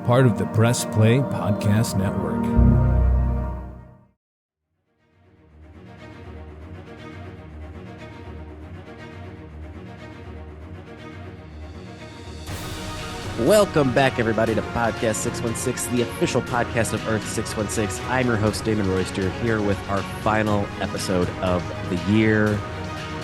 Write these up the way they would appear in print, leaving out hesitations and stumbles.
part of the Press Play Podcast Network. Welcome back, everybody, to Podcast 616, the official podcast of Earth 616. I'm your host, Damon Royster, here with our final episode of the year.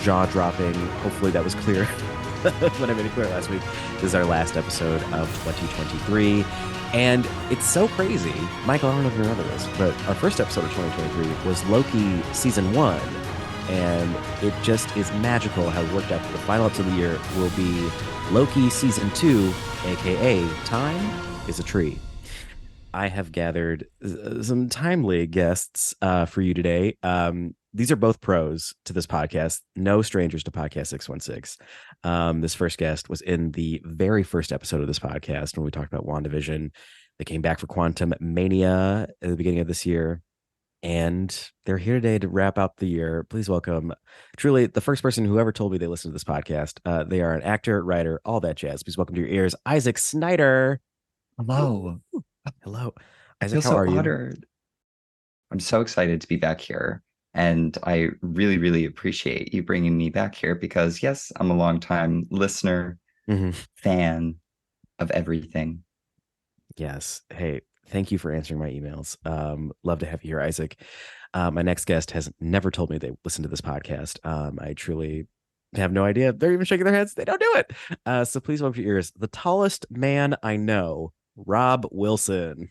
Jaw-dropping. Hopefully that was clear when I made it clear last week. This is our last episode of 2023, and it's so crazy. Michael, I don't know if you remember this, but our first episode of 2023 was Loki Season 1, and it just is magical how it worked out. The final episode of the year will be Loki Season 2, aka Time is a Tree. I have gathered some timely guests for you today. These are both pros to this podcast, no strangers to Podcast 616. This first guest was in the very first episode of this podcast when we talked about WandaVision. They came back for Quantum Mania at the beginning of this year, and they're here today to wrap up the year. Please welcome, truly, the first person who ever told me they listened to this podcast. They are an actor, writer, all that jazz. Please welcome to your ears, Isaac Snyder. Hello. Hello. Isaac, how are you? I'm so excited to be back here. And I really, really appreciate you bringing me back here because, yes, I'm a longtime listener, fan of everything. Yes. Hey, thank you for answering my emails. Love to have you here, Isaac. My next guest has never told me they listen to this podcast. I truly have no idea. They're even shaking their heads. They don't do it. So please open your ears. The tallest man I know, Rob Wilson.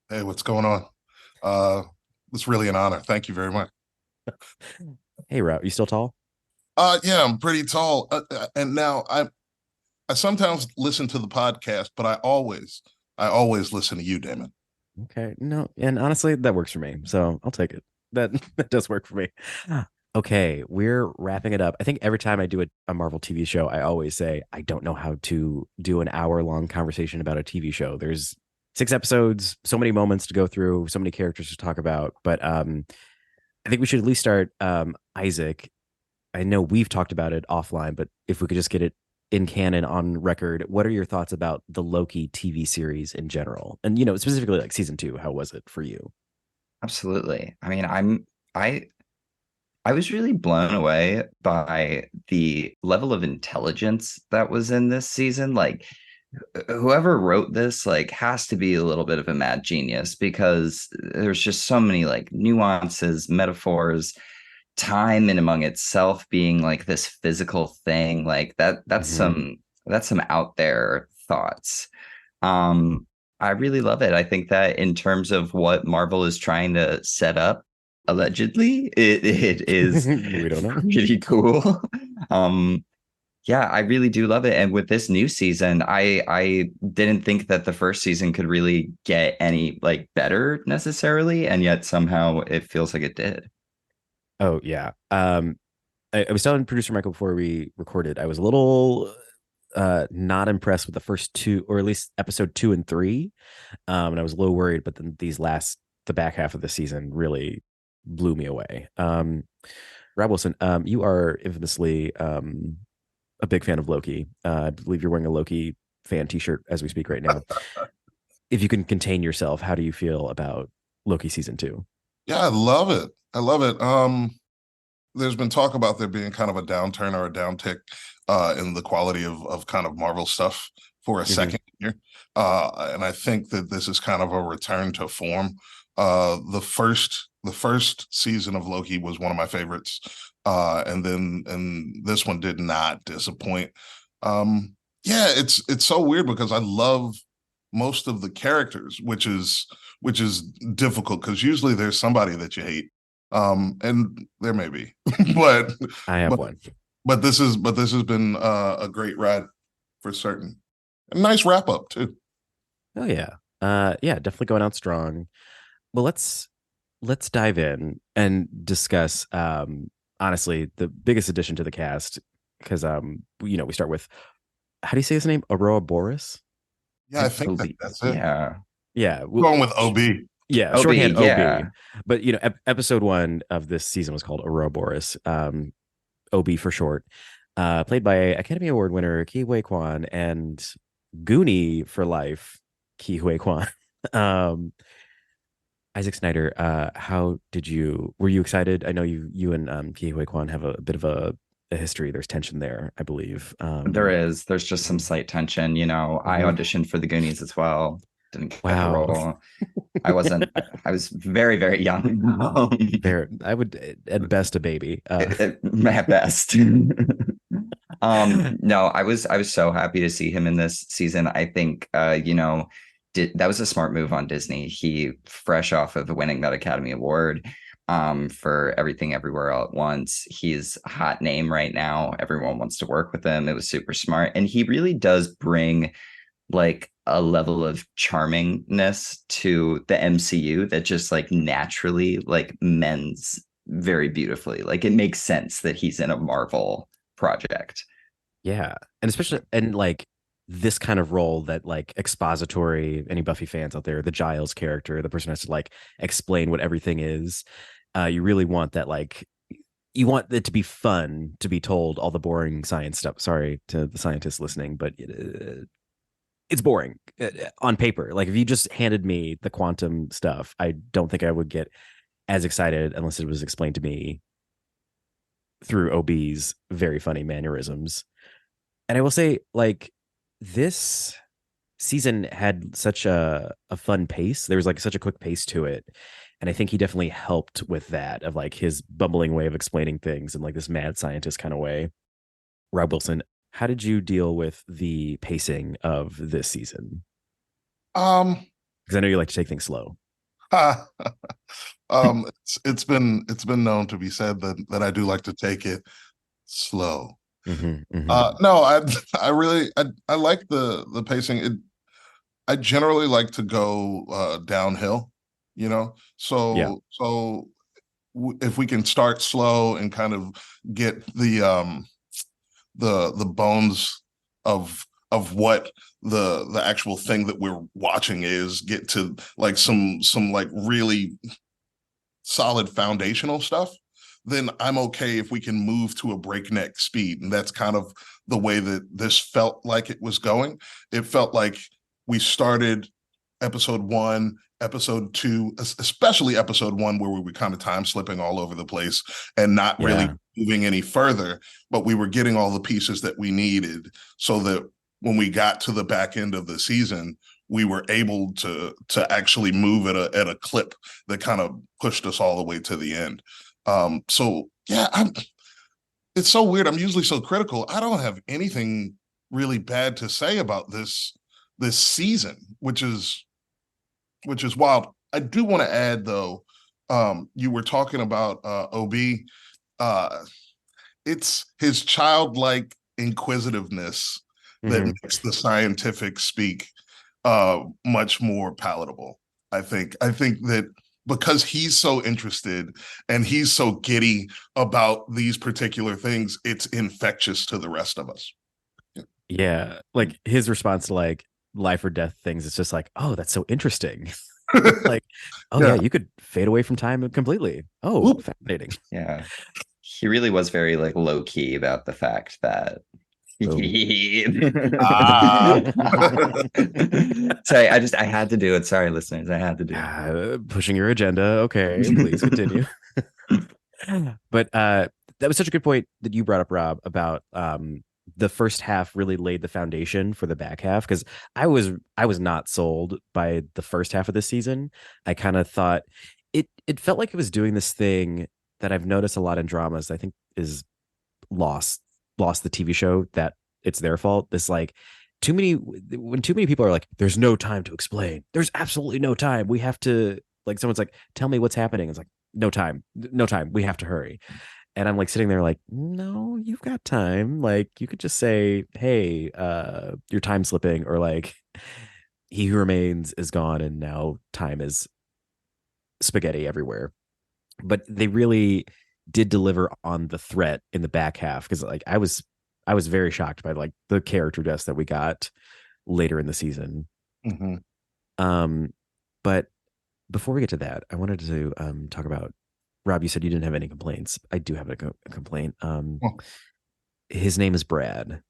Hey, what's going on? It's really an honor. Thank you very much. Hey, Rob, you still tall? Yeah, I'm pretty tall. And now I sometimes listen to the podcast, but I always listen to you, Damon. Okay. No, and honestly, that works for me. So I'll take it. That does work for me. Okay, we're wrapping it up. I think every time I do a Marvel TV show, I always say, I don't know how to do an hour-long conversation about a TV show. There's 6 episodes, so many moments to go through, so many characters to talk about. But I think we should at least start, Isaac. I know we've talked about it offline, but if we could just get it in canon on record, what are your thoughts about the Loki TV series in general? And, specifically like season 2, how was it for you? Absolutely. I mean, I was really blown away by the level of intelligence that was in this season. Like, whoever wrote this has to be a little bit of a mad genius because there's just so many nuances, metaphors, time in among itself being this physical thing that's some out there thoughts. I really love it. I think that in terms of what Marvel is trying to set up, allegedly it is We don't know. pretty cool. Yeah, I really do love it. And with this new season, I didn't think that the first season could really get any better necessarily, and yet somehow it feels like it did. Oh yeah. I was telling producer Michael before we recorded, I was a little not impressed with the first 2, or at least episode 2 and 3. And I was a little worried, but then the back half of the season really blew me away. Rob Wilson, you are infamously a big fan of Loki. I believe you're wearing a Loki fan t-shirt as we speak right now. If you can contain yourself, how do you feel about Loki season 2? Yeah, I love it. There's been talk about there being kind of a downturn or a downtick in the quality of kind of Marvel stuff for a second year. And I think that this is kind of a return to form. The first season of Loki was one of my favorites. And this one did not disappoint. Yeah, it's so weird because I love most of the characters, which is difficult because usually there's somebody that you hate. And there may be, but I have one. But this has been a great ride for certain. A nice wrap up too. Oh yeah. Yeah, definitely going out strong. Well, let's dive in and discuss honestly the biggest addition to the cast, because we start with, how do you say his name? Aurora Boris? Yeah, I think that's it. Yeah. We're going with OB. Yeah, OB, shorthand yeah. OB. But episode 1 of this season was called Aurora Boris, OB for short. Played by Academy Award winner Ke Huy Quan and Goonie for life, Ke Huy Quan. um, Isaac Snyder, were you excited? I know you and Ke Huy Quan have a bit of a history. There's tension there, I believe. There's just some slight tension. I Mhm. auditioned for the Goonies as well. Didn't get the Wow. role. I was very, very young. There, I would at best a baby. At best. No, I was so happy to see him in this season. I think that was a smart move on Disney. He fresh off of winning that Academy Award for Everything Everywhere All at Once. He's a hot name right now. Everyone wants to work with him. It was super smart. And he really does bring like a level of charmingness to the MCU that just like naturally like mends very beautifully. Like it makes sense that he's in a Marvel project. Yeah, and especially and like this kind of role that like expository. Any Buffy fans out there, the Giles character, the person has to like explain what everything is. You really want that like you want it to be fun to be told all the boring science stuff. Sorry to the scientists listening, but it's boring on paper. Like if you just handed me the quantum stuff, I don't think I would get as excited unless it was explained to me through OB's very funny mannerisms. And I will say, like, this season had such a fun pace. There was like such a quick pace to it. And I think he definitely helped with that of like his bumbling way of explaining things in like this mad scientist kind of way. Rob Wilson, how did you deal with the pacing of this season? Um, Because I know you like to take things slow. it's been known to be said that I do like to take it slow. Mm-hmm, mm-hmm. No, I really I like the pacing. I generally like to go downhill, you know. Yeah, If we can start slow and kind of get the bones of what the actual thing that we're watching is, get to like some like really solid foundational stuff, then I'm okay if we can move to a breakneck speed. And that's kind of the way that this felt like it was going. It felt like we started episode one, episode two, especially episode one, where we were kind of time slipping all over the place and not really yeah, moving any further, but we were getting all the pieces that we needed so that when we got to the back end of the season, we were able to actually move at a clip that kind of pushed us all the way to the end. So yeah, it's so weird. I'm usually so critical. I don't have anything really bad to say about this season, which is wild. I do want to add though, you were talking about OB. Uh, it's his childlike inquisitiveness that mm-hmm. makes the scientific speak much more palatable. I think that because he's so interested and he's so giddy about these particular things, it's infectious to the rest of us. Yeah. Yeah. Like his response to like life or death things, it's just like, oh, that's so interesting. Like, oh yeah, Yeah. you could fade away from time completely. Oh, Whoop. fascinating. Yeah. He really was very like low key about the fact that Boom. Ah. Sorry, I had to do it. Sorry, listeners, I had to do Pushing your agenda. Okay, please continue. But that was such a good point that you brought up, Rob, about the first half really laid the foundation for the back half, because I was not sold by the first half of this season. I kind of thought it felt like it was doing this thing that I've noticed a lot in dramas. I think is lost lost the TV show, that it's their fault. This like too many when too many people are like, there's no time to explain. There's absolutely no time. We have to, like, someone's like, tell me what's happening. It's like, no time, no time. We have to hurry. And I'm like sitting there like, no, you've got time. Like you could just say, hey, you're time slipping, or like he who remains is gone and now time is spaghetti everywhere. But they really did deliver on the threat in the back half, because like I was very shocked by like the character deaths that we got later in the season. Mhm. But before we get to that, I wanted to talk about, Rob, you said you didn't have any complaints. I do have a complaint. Oh. His name is Brad.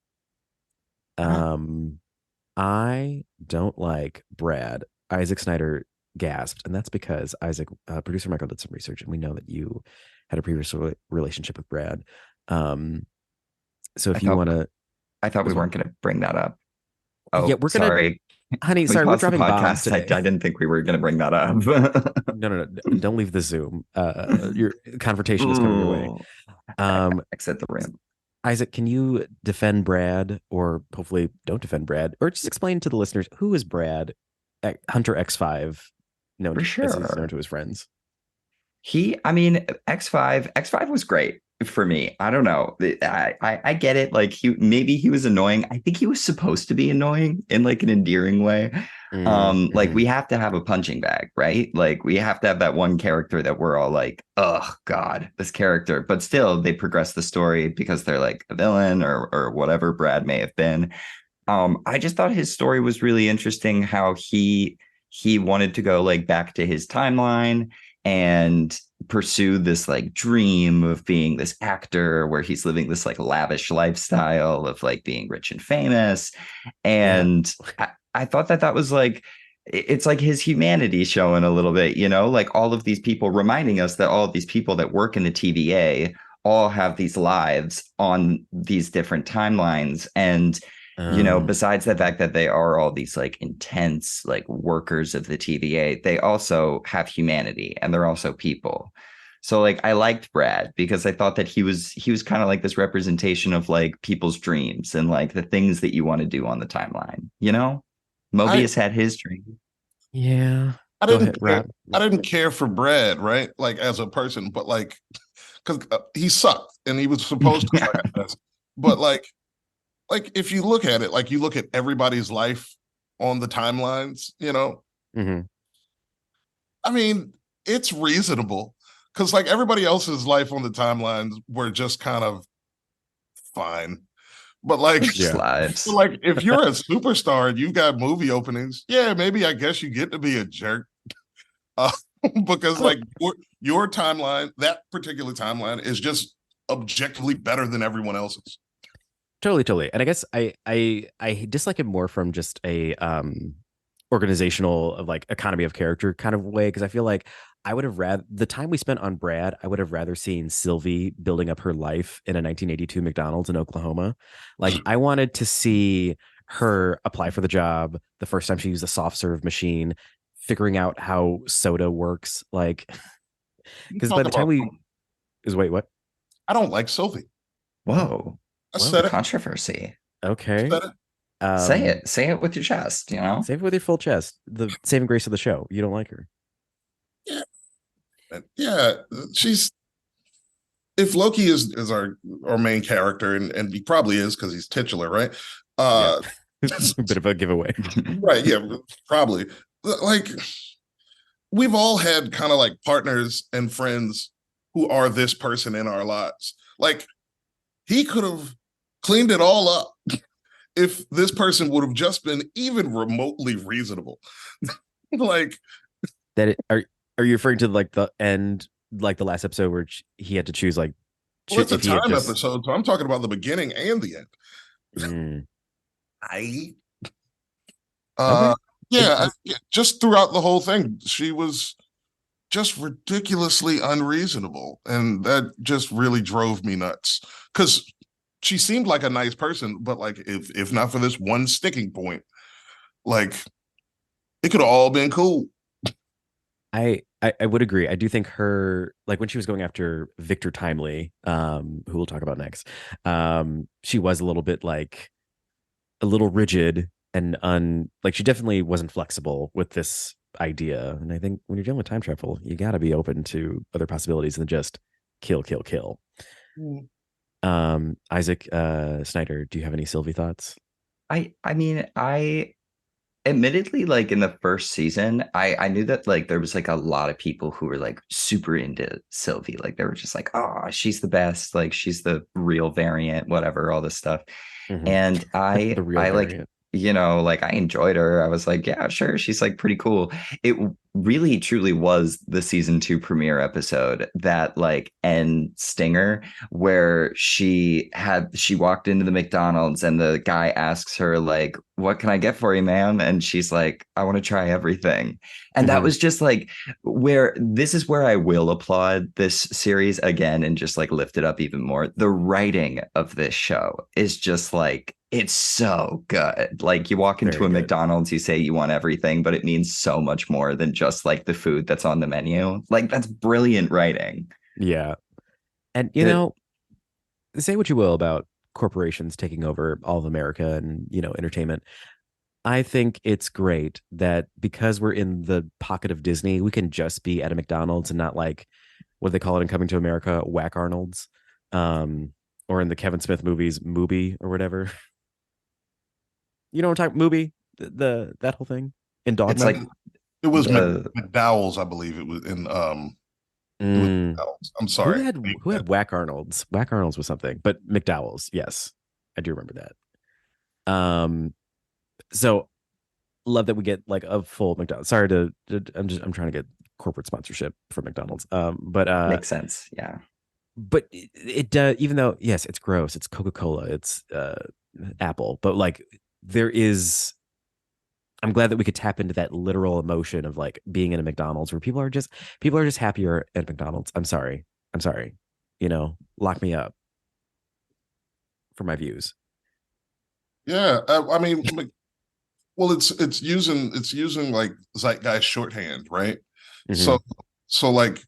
Huh. Um I don't like Brad. Isaac Snyder gasped, and that's because Isaac, producer Michael, did some research, and we know that you had a previous relationship with Brad. So I if you thought want to, I thought we weren't going to bring that up. yeah, Oh, we're gonna, sorry. honey. We Sorry, we're paused the dropping bombs podcast. I today. didn't think we were going to bring that up. No, don't leave the Zoom. Your confrontation is coming your way. Ooh. Exit the room. Isaac, can you defend Brad, or hopefully don't defend Brad, or just explain to the listeners who is Brad, Hunter X5, For as he's known sure. to his friends? I mean, X5 was great for me. I don't know. I get it. Like maybe he was annoying. I think he was supposed to be annoying in like an endearing way. Like we have to have a punching bag, right? Like we have to have that one character that we're all like, oh God, this character. But still, they progress the story because they're like a villain or whatever Brad may have been. I just thought his story was really interesting. How he wanted to go like back to his timeline and pursue this like dream of being this actor where he's living this like lavish lifestyle of like being rich and famous. And I thought that was like, it's like his humanity showing a little bit, like all of these people reminding us that all of these people that work in the TVA all have these lives on these different timelines. And besides the fact that they are all these like intense like workers of the TVA, they also have humanity and they're also people. So like I liked Brad because I thought that he was kind of like this representation of like people's dreams and like the things that you want to do on the timeline. Mobius had his dream. Yeah. I Go didn't ahead, Rob. I didn't care for Brad, right? Like as a person, but like because he sucked and he was supposed to suck at this. But like if you look at it, like you look at everybody's life on the timelines, Mm-hmm. I mean, it's reasonable because like everybody else's life on the timelines were just kind of fine. But like, Lives. like if you're a superstar and you've got movie openings, yeah, maybe I guess you get to be a jerk. Uh, because like your timeline, that particular timeline is just objectively better than everyone else's. Totally. And I guess I dislike it more from just a organizational of like economy of character kind of way, because I feel like I would have rather the time we spent on Brad, I would have rather seen Sylvie building up her life in a 1982 McDonald's in Oklahoma. Like I wanted to see her apply for the job the first time she used a soft serve machine, figuring out how soda works. Like, because by the time wait, what? I don't like Sylvie. Whoa. I said it. Controversy. Okay. Say it with your chest, Say it with your full chest. The saving grace of the show. You don't like her. Yeah. She's if Loki is our main character, and he probably is because he's titular, right? A bit of a giveaway. Right, yeah, probably. Like we've all had kind of like partners and friends who are this person in our lives. Like he could have cleaned it all up if this person would have just been even remotely reasonable. Like that are you referring to like the end, like the last episode where he had to choose like it's a time episode, so I'm talking about the beginning and the end. Just throughout the whole thing, she was just ridiculously unreasonable, and that just really drove me nuts because she seemed like a nice person, but like if not for this one sticking point, like it could have all been cool. I would agree. I do think her, like when she was going after Victor Timely, who we'll talk about next, she was a little bit like a little rigid and like she definitely wasn't flexible with this idea. And I think when you're dealing with time travel, you got to be open to other possibilities than just kill. Isaac Snyder, do you have any Sylvie thoughts? I mean, I admittedly, like in the first season, I knew that like there was like a lot of people who were like super into Sylvie. Like they were just like, oh, she's the best, like she's the real variant, whatever, all this stuff. Mm-hmm. And I variant. like, like I enjoyed her. I was like, yeah, sure, she's like pretty cool. It really truly was the season 2 premiere episode, that like end stinger where she walked into the McDonald's and the guy asks her like, what can I get for you, ma'am? And she's like, I want to try everything. And that was just like this is where I will applaud this series again and just like lift it up even more. The writing of this show is just like, it's so good. Like you walk into a McDonald's, you say you want everything, but it means so much more than just like the food that's on the menu. Like that's brilliant writing. Yeah. And you know, say what you will about corporations taking over all of America and, you know, entertainment. I think it's great that because we're in the pocket of Disney, we can just be at a McDonald's and not like, what do they call it in Coming to America? Whack Arnold's. Or in the Kevin Smith movies, Mubi or whatever. You know what I'm talking? Mubi, that whole thing in Dogma. It's like it was McDowell's, I believe it was in I'm sorry. Who had Whack Arnold's? Whack Arnold's was something, but McDowell's, yes, I do remember that. So love that we get like a full McDonald's. Sorry I'm trying to get corporate sponsorship for McDonald's. But makes sense, yeah. But it does, even though yes, it's gross. It's Coca-Cola. It's Apple. But like I'm glad that we could tap into that literal emotion of like being in a McDonald's where people are just happier at McDonald's. I'm sorry. You know, lock me up for my views. Yeah, I mean, well, it's using like zeitgeist shorthand, right? So like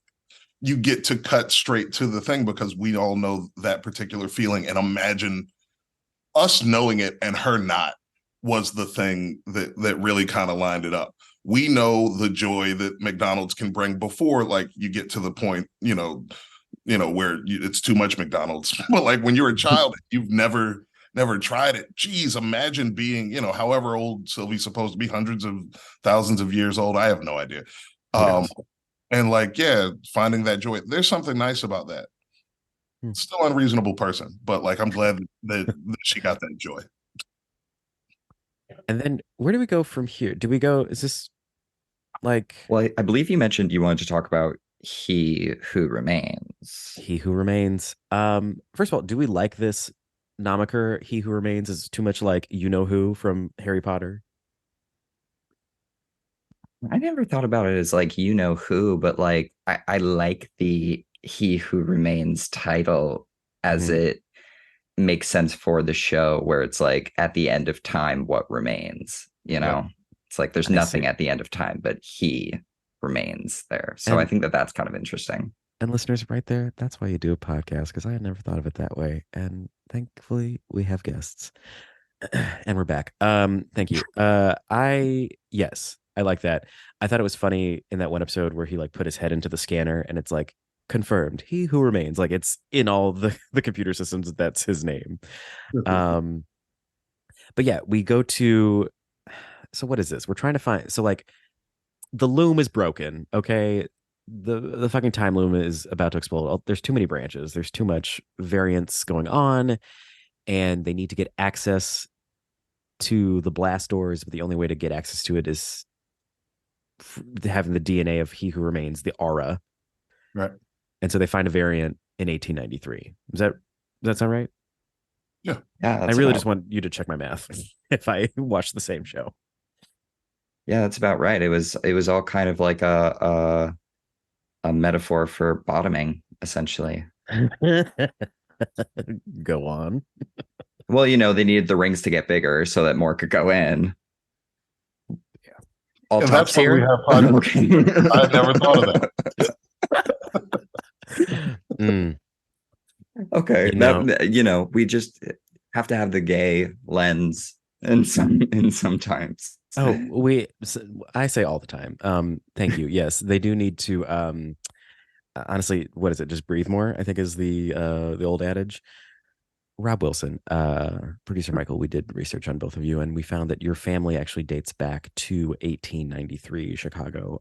you get to cut straight to the thing because we all know that particular feeling, and imagine us knowing it and her not was the thing that really kind of lined it up. We know the joy that McDonald's can bring before like you get to the point, you know, where it's too much McDonald's. But like when you're a child, you've never tried it. Geez, imagine being, you know, however old Sylvie's supposed to be, hundreds of thousands of years old. I have no idea. And like, yeah, finding that joy. There's something nice about that. Still unreasonable person, but like I'm glad that she got that joy. And then where do we go from here? Is this like... Well, I believe you mentioned you wanted to talk about He Who Remains. He Who Remains. First of all, do we like this nomiker, He Who Remains? Is too much like you know who from Harry Potter? I never thought about it as like you know who, but like I like the He Who Remains title as it makes sense for the show, where it's like at the end of time, what remains, you know? It's like there's nothing at the end of time, but he remains there. So I think that's kind of interesting. And listeners, right there, that's why you do a podcast, because I had never thought of it that way. And thankfully we have guests. And we're back. Thank you. I like that. I thought it was funny in that one episode where he like put his head into the scanner and it's like confirmed, He Who Remains. Like it's in all the computer systems, that's his name. But yeah, we go to, so what is this? We're trying to find, so like the loom is broken. Okay. The fucking time loom is about to explode. There's too many branches. There's too much variance going on, and they need to get access to the blast doors. But the only way to get access to it is having the DNA of He Who Remains, the aura. Right. And so they find a variant in 1893. Does that sound right? Yeah. I really just want you to check my math if I watch the same show. Yeah, that's about right. It was all kind of like a metaphor for bottoming, essentially. Go on. Well, you know, they needed the rings to get bigger so that more could go in. Yeah. All and tops that's here. We have I never thought of that. Okay, we just have to have the gay lens in sometimes. I say all the time. Thank you. Yes, they do need to. Honestly, what is it? Just breathe more, I think is the old adage. Rob Wilson, producer Michael, we did research on both of you, and we found that your family actually dates back to 1893 Chicago.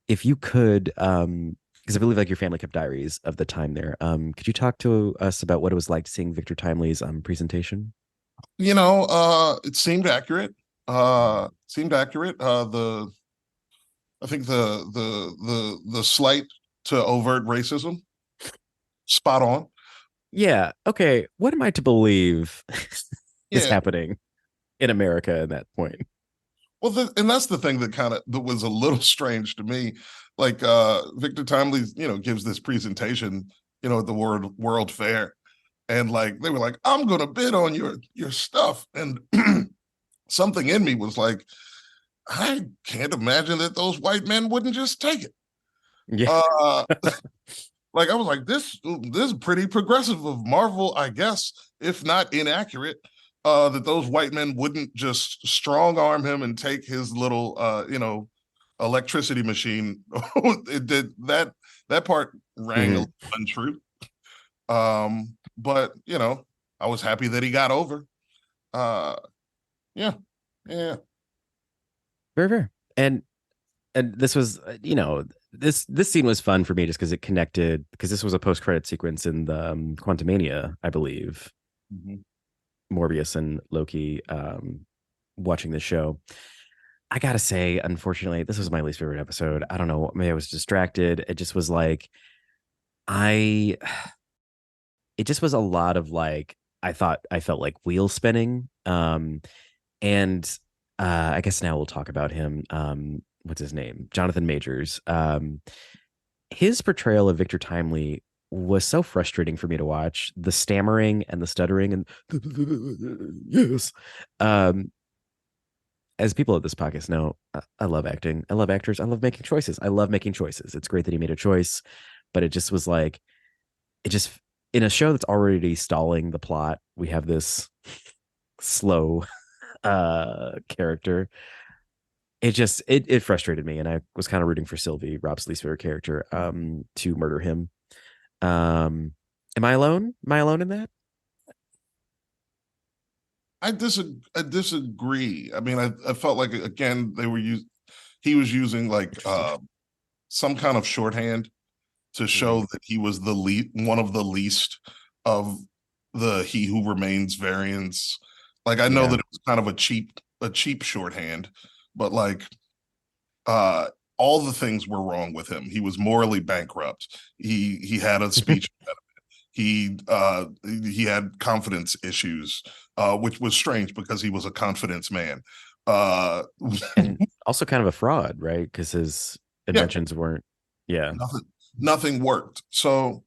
If you could, because I believe like your family kept diaries of the time there. Could you talk to us about what it was like seeing Victor Timely's presentation? You know, it seemed accurate. The I think the slight to overt racism, spot on. Yeah. Okay. What am I to believe is Yeah. happening in America at that point? Well, and that's the thing that was a little strange to me. Like Victor Timely, gives this presentation, at the World Fair, and like they were like, "I'm gonna bid on your stuff," and something in me was like, I can't imagine that those white men wouldn't just take it. Yeah. Uh, like I was like, this is pretty progressive of Marvel, I guess, if not inaccurate. That those white men wouldn't just strong arm him and take his little, electricity machine. It did that part rang a little untrue. But I was happy that he got over. Yeah, yeah. Very, very. And this was, this scene was fun for me just because it connected, because this was a post-credit sequence in the Quantumania, I believe. Morbius and Loki watching the show. I gotta say, unfortunately, this was my least favorite episode. I don't know, maybe I was distracted. It just was like, it just was a lot of like, I felt like wheel spinning. And I guess now we'll talk about him. What's his name? Jonathan Majors. His portrayal of Victor Timely was so frustrating for me to watch. The stammering and the stuttering and yes. As people at this podcast know, I love acting. I love actors. I love making choices. I love making choices. It's great that he made a choice, but it just was like, it just, in a show that's already stalling the plot, we have this slow character. It frustrated me, and I was kind of rooting for Sylvie, Rob's least favorite character, to murder him. Am I alone? Am I alone in that? I disagree. I mean, I felt like, again, he was using like some kind of shorthand to show that he was one of the least of the He Who Remains variants. Like, I know that it was kind of a cheap shorthand, but like all the things were wrong with him. He was morally bankrupt. He had a speech impediment. He had confidence issues, which was strange because he was a confidence man. And also kind of a fraud, right? Because his inventions weren't. Yeah, nothing worked. So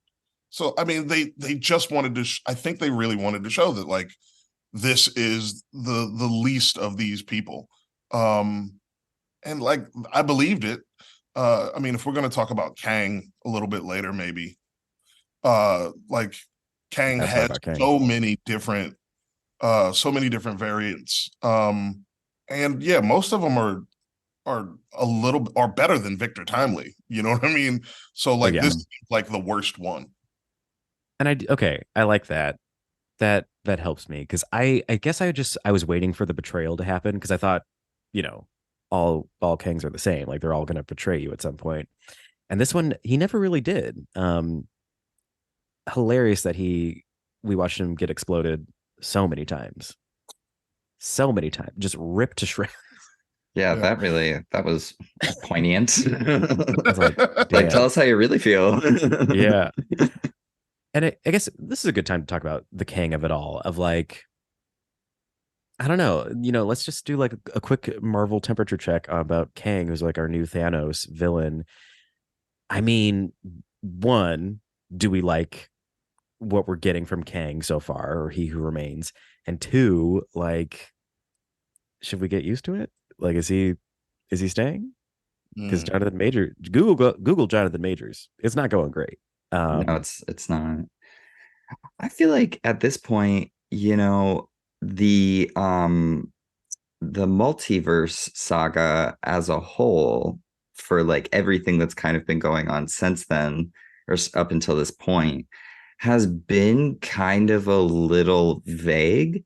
I mean, they just wanted to. I think they really wanted to show that like this is the least of these people. And like I believed it. I mean, if we're going to talk about Kang a little bit later, maybe. Like Kang has so many different variants. And yeah, most of them are better than Victor Timely. You know what I mean? So like this is like the worst one. And I like that. That helps me, because I guess I was waiting for the betrayal to happen, because I thought, all Kangs are the same, like they're all going to betray you at some point. And this one, he never really did. Hilarious that we watched him get exploded so many times, just ripped to shreds. Yeah, that was poignant. Like, tell us how you really feel. Yeah. And I guess this is a good time to talk about the Kang of it all, of like, I don't know, let's just do like a quick Marvel temperature check about Kang, who's like our new Thanos villain. I mean, one, do we like what we're getting from Kang so far, or He Who Remains? And two, like, should we get used to it? Like, is he staying? Because Jonathan Majors, Google Jonathan Majors, it's not going great. No, it's not. I feel like at this point, the multiverse saga as a whole, for like everything that's kind of been going on since then, or up until this point, has been kind of a little vague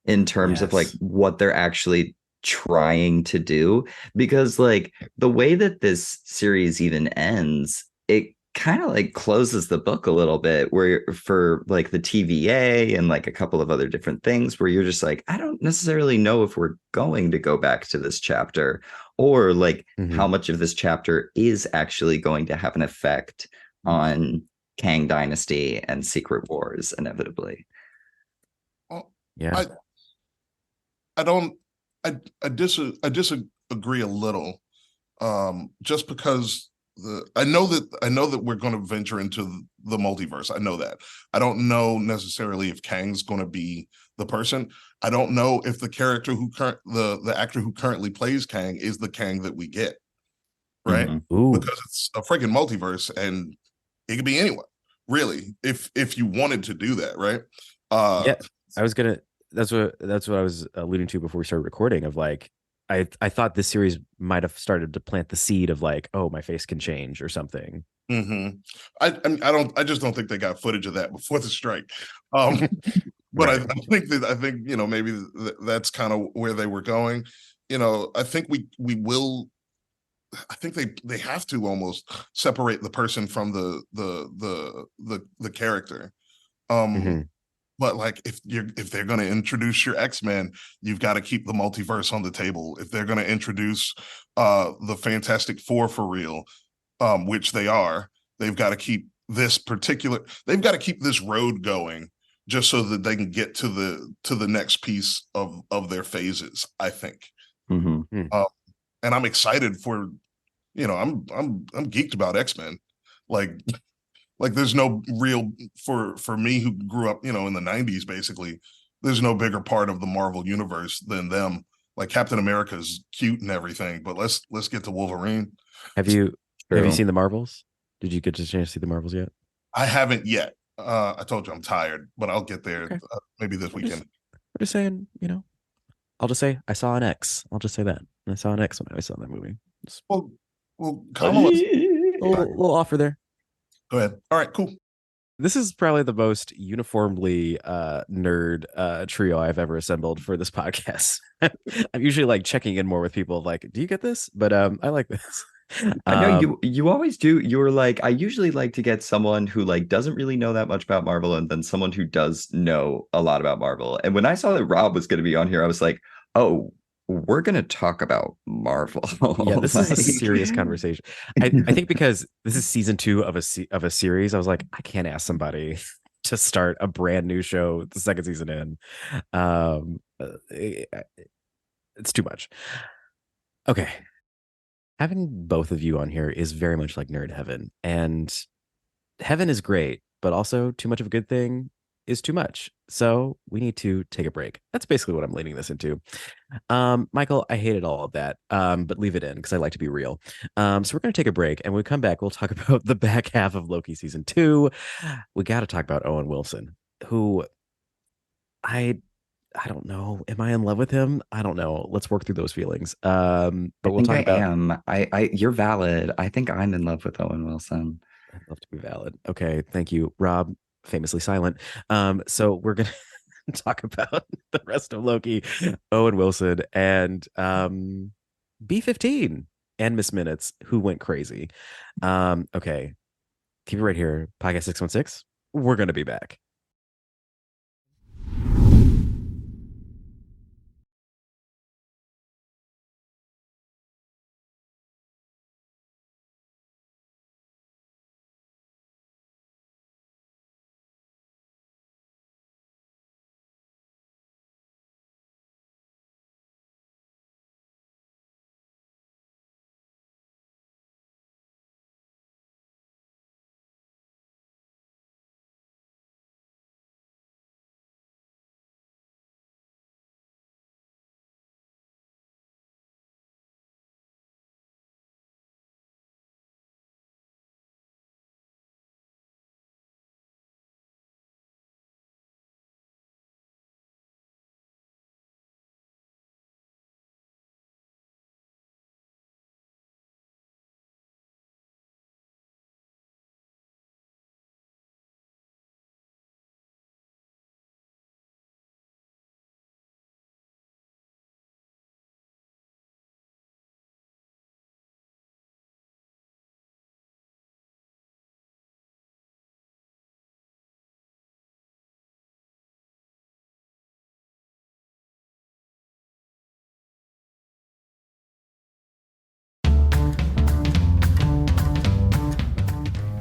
in terms of like what they're actually trying to do. Because like the way that this series even ends, it kind of like closes the book a little bit, where for like the TVA and like a couple of other different things, where you're just like, I don't necessarily know if we're going to go back to this chapter, or like Mhm. how much of this chapter is actually going to have an effect on Kang Dynasty and Secret Wars inevitably. Well, Yeah. I don't I disagree a little. Just because I know that we're going to venture into the multiverse. I know that. I don't know necessarily if Kang's going to be the person. I don't know if the actor who currently plays Kang is the Kang that we get, right? Mhm. Ooh. Because it's a freaking multiverse and it could be anyone, really, if you wanted to do that, right? Yeah. I was gonna. That's what I was alluding to before we started recording. Of like, I thought this series might have started to plant the seed of like, oh, my face can change or something. Mm-hmm. I just don't think they got footage of that before the strike. Um, but Right. I think maybe that's kind of where they were going. I think we will. I think they have to almost separate the person from the character. Mm-hmm. But like if they're going to introduce your X-Men, you've got to keep the multiverse on the table. If they're going to introduce the Fantastic Four for real, which they are, they've got to keep they've got to keep this road going just so that they can get to the next piece of their phases, I think. Mhm. And I'm excited for, I'm geeked about X-Men. Like there's no real for me who grew up, in the 90s basically, there's no bigger part of the Marvel universe than them. Like Captain America's cute and everything, but let's get to Wolverine. Have you True. seen the Marvels? Did you get a chance to see the Marvels yet? I haven't yet. I told you I'm tired, but I'll get there Okay. maybe this I'm just, weekend. I'm just saying, I'll just say I saw an X. I'll just say that. I saw an X when I saw that movie. Just Well, Kamala, a little offer there. go ahead. All right, cool. This is probably the most uniformly nerd trio I've ever assembled for this podcast. I'm usually like checking in more with people like, do you get this? But I like this. I know you always do. You're like, I usually like to get someone who like doesn't really know that much about Marvel and then someone who does know a lot about Marvel. And when I saw that Rob was going to be on here, I was like, oh, we're going to talk about Marvel. Yeah, this is a serious Like, conversation. I think because this is season 2 of a series, I was like, I can't ask somebody to start a brand new show the second season in. It's too much. Okay, having both of you on here is very much like nerd heaven, and heaven is great, but also too much of a good thing is too much. So we need to take a break. That's basically what I'm leading this into. Michael, I hated all of that, but leave it in because I like to be real. So we're going to take a break, and when we come back, we'll talk about the back half of Loki season 2. We got to talk about Owen Wilson, who I I don't know. Am I in love with him? I don't know. Let's work through those feelings. I But we'll think talk I about. am. You're valid. I think I'm in love with Owen Wilson. I'd love to be valid. Okay, thank you, Rob. Famously silent. So we're gonna talk about the rest of Loki, Owen Wilson, and B15 and Miss Minutes, who went crazy. Okay, keep it right here. Podcast 616. We're gonna be back.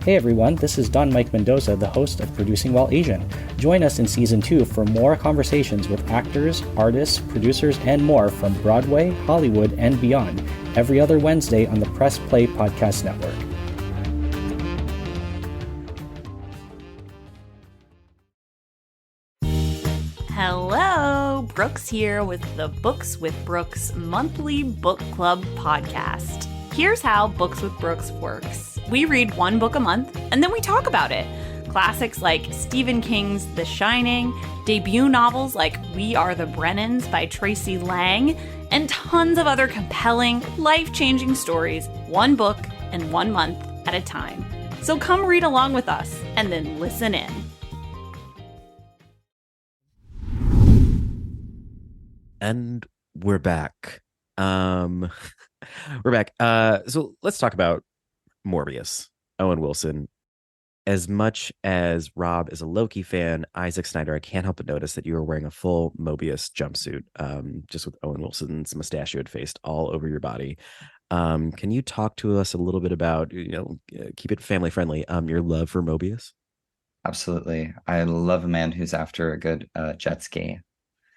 Hey everyone, this is Don Mike Mendoza, the host of Producing While Asian. Join us in Season 2 for more conversations with actors, artists, producers, and more from Broadway, Hollywood, and beyond, every other Wednesday on the Press Play Podcast Network. Hello, Brooks here with the Books with Brooks monthly book club podcast. Here's how Books with Brooks works. We read one book a month, and then we talk about it. Classics like Stephen King's The Shining, debut novels like We Are the Brennans by Tracy Lang, and tons of other compelling, life-changing stories, one book and 1 month at a time. So come read along with us, and then listen in. And we're back. We're back. So let's talk about Morbius, Owen Wilson. As much as Rob is a Loki fan, Isaac Snyder, I can't help but notice that you are wearing a full Mobius jumpsuit, just with Owen Wilson's mustachioed face all over your body. Can you talk to us a little bit about, keep it family friendly, your love for Mobius? Absolutely. I love a man who's after a good jet ski.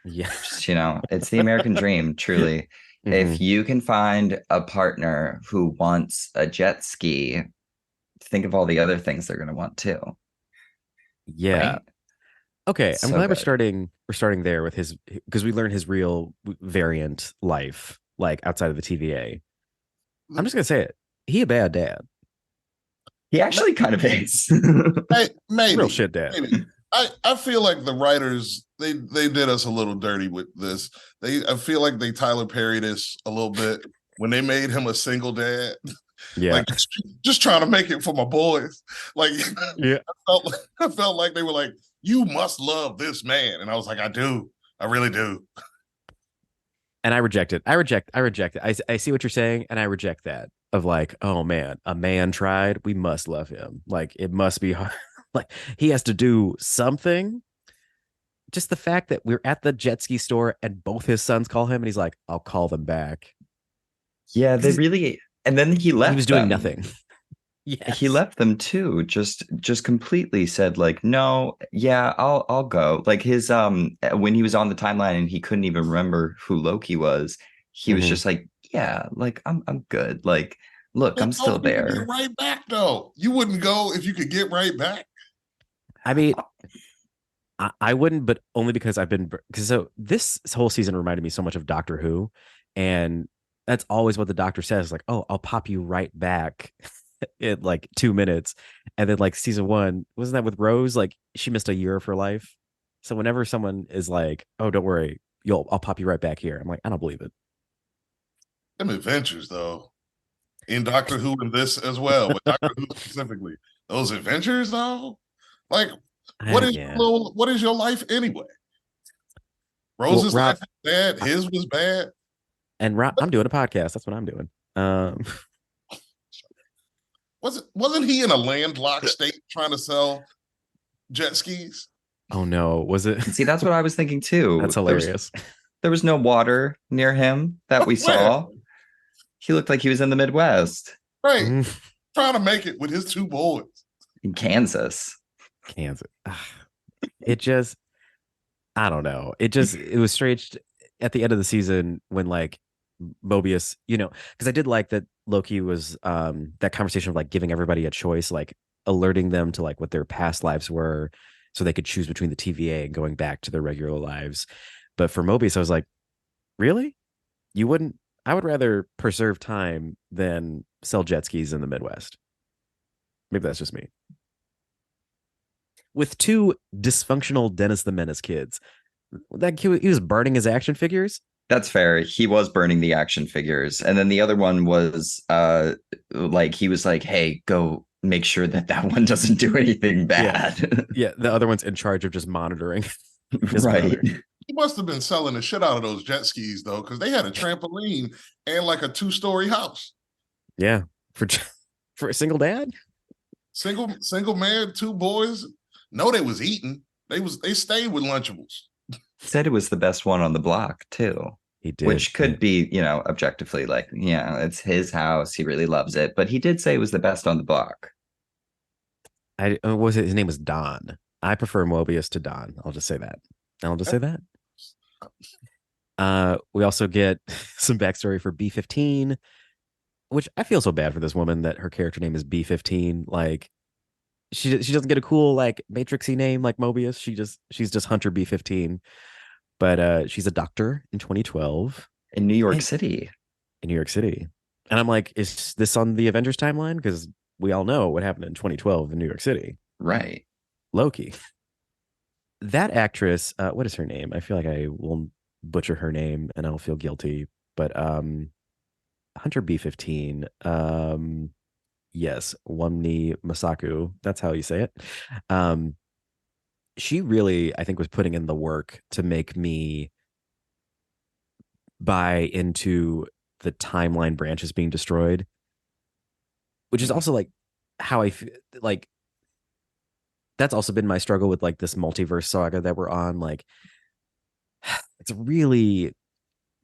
Yeah. Just, it's the American dream, truly. Mm-hmm. If you can find a partner who wants a jet ski, think of all the other things they're going to want too. Yeah. Right? Okay. I'm glad good. we're starting there with his, because we learned his real variant life, like outside of the TVA. I'm just going to say it. He a bad dad. He actually kind of is. Maybe. Real shit dad. Maybe. I feel like the writers, they did us a little dirty with this. I feel like they Tyler Perry'd us a little bit when they made him a single dad. Yeah. Like, just trying to make it for my boys. Like, yeah. I felt like they were like, you must love this man. And I was like, I do. I really do. And I reject it. I reject it. I see what you're saying, and I reject that. Of like, oh man, a man tried. We must love him. Like, it must be hard. Like, he has to do something. Just the fact that we're at the jet ski store and both his sons call him, and he's like, I'll call them back. Yeah, they really. And then he left. He was doing nothing. Yes. He left them too. Just completely said like, no, yeah, I'll go. Like his when he was on the timeline and he couldn't even remember who Loki was, he was just like, yeah, like I'm good. Like, look, I'm still there. Get right back though. You wouldn't go if you could get right back. I mean, I wouldn't, but only because so this whole season reminded me so much of Doctor Who, and that's always what the doctor says, like, oh, I'll pop you right back in like 2 minutes. And then like season 1, wasn't that with Rose? Like, she missed a year of her life. So whenever someone is like, oh, don't worry, I'll pop you right back here, I'm like, I don't believe it. Them adventures though, in Doctor Who and this as well, but Doctor Who specifically, those adventures though, like, what is your life anyway? Rose's life was bad, his was bad. And Rob, I'm doing a podcast. That's what I'm doing. Wasn't he in a landlocked state trying to sell jet skis? Oh no, was it? See, that's what I was thinking too. That's hilarious. There was no water near him that we saw. He looked like he was in the Midwest. Right. Trying to make it with his 2 boys. In Kansas. It just, I don't know. It was strange at the end of the season when like Mobius, because I did like that Loki was that conversation of like giving everybody a choice, like alerting them to like what their past lives were so they could choose between the TVA and going back to their regular lives. But for Mobius, I was like, really? You wouldn't? I would rather preserve time than sell jet skis in the Midwest. Maybe that's just me. With 2 dysfunctional Dennis the Menace kids. That kid, he was burning his action figures. That's fair. He was burning the action figures. And then the other one was like, he was like, hey, go make sure that one doesn't do anything bad. Yeah, the other one's in charge of just monitoring. Right. He must have been selling the shit out of those jet skis though, because they had a trampoline and like a 2-story house. Yeah, for a single dad, single man, 2 boys. No, they was eating. They stayed with Lunchables. Said it was the best one on the block too. He did, which could be, objectively like, yeah, it's his house. He really loves it, but he did say it was the best on the block. what was it? His name was Don. I prefer Mobius to Don. I'll just say that. I'll just say that. We also get some backstory for B-15, which I feel so bad for this woman that her character name is B-15. Like she doesn't get a cool like Matrixy name like Mobius. She's just Hunter B-15. But she's a doctor in 2012 in New York City. In New York City. And I'm like, is this on the Avengers timeline? Because we all know what happened in 2012 in New York City. Right. Loki. That actress, what is her name? I feel like I will butcher her name and I'll feel guilty. But Hunter B-15, yes, Wunmi Masaku, that's how you say it. She really, I think, was putting in the work to make me buy into the timeline branches being destroyed, which is also like how I feel like that's also been my struggle with like this multiverse saga that we're on. Like, it's really,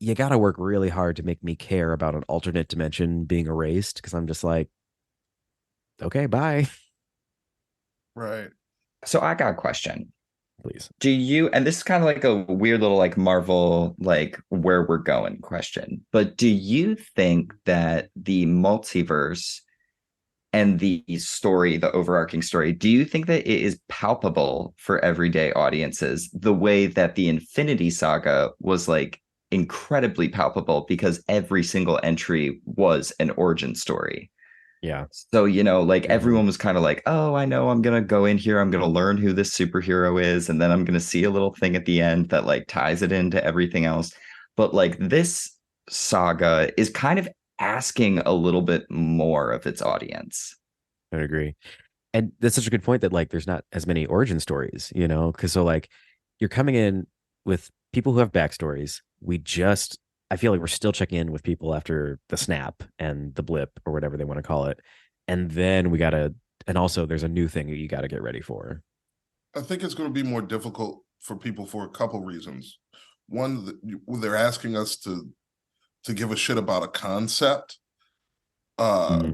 you got to work really hard to make me care about an alternate dimension being erased, because I'm just like, okay, bye. Right. So I got a question. Please. Do you, and this is kind of like a weird little like Marvel, like where we're going question, but do you think that the multiverse and the story, the overarching story, do you think that it is palpable for everyday audiences the way that the Infinity Saga was like incredibly palpable because every single entry was an origin story? Yeah. So, you know, like everyone was kind of like, oh, I know I'm going to go in here. I'm going to learn who this superhero is. And then I'm going to see a little thing at the end that like ties it into everything else. But like this saga is kind of asking a little bit more of its audience. I agree. And that's such a good point that like there's not as many origin stories, you know, because so like you're coming in with people who have backstories. I feel like we're still checking in with people after the snap and the blip or whatever they want to call it. And then and also there's a new thing that you got to get ready for. I think it's going to be more difficult for people for a couple reasons. One, they're asking us to give a shit about a concept. Right?